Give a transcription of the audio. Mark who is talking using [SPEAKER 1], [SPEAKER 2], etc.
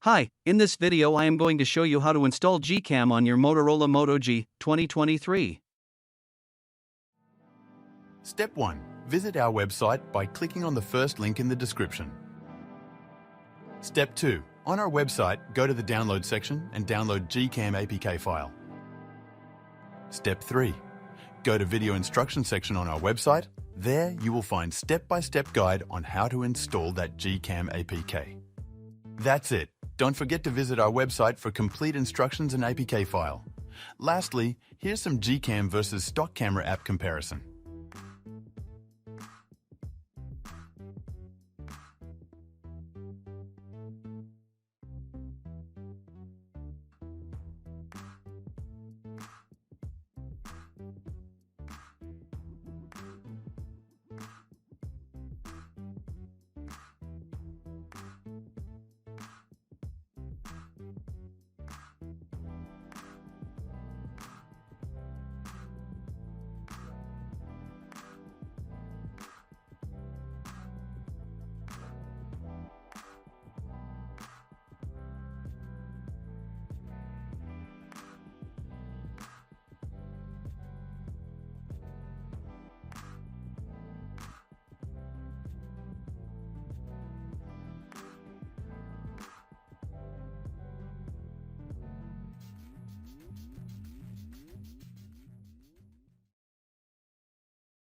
[SPEAKER 1] Hi, in this video I am going to show you how to install GCam on your Motorola Moto G 2023.
[SPEAKER 2] Step 1. Visit our website by clicking on the first link in the description. Step 2. On our website, go to the download section and download GCam APK file. Step 3. Go to video instruction section on our website. There you will find step-by-step guide on how to install that GCam APK. That's it. Don't forget to visit our website for complete instructions and APK file. Lastly, here's some GCam versus stock camera app comparison.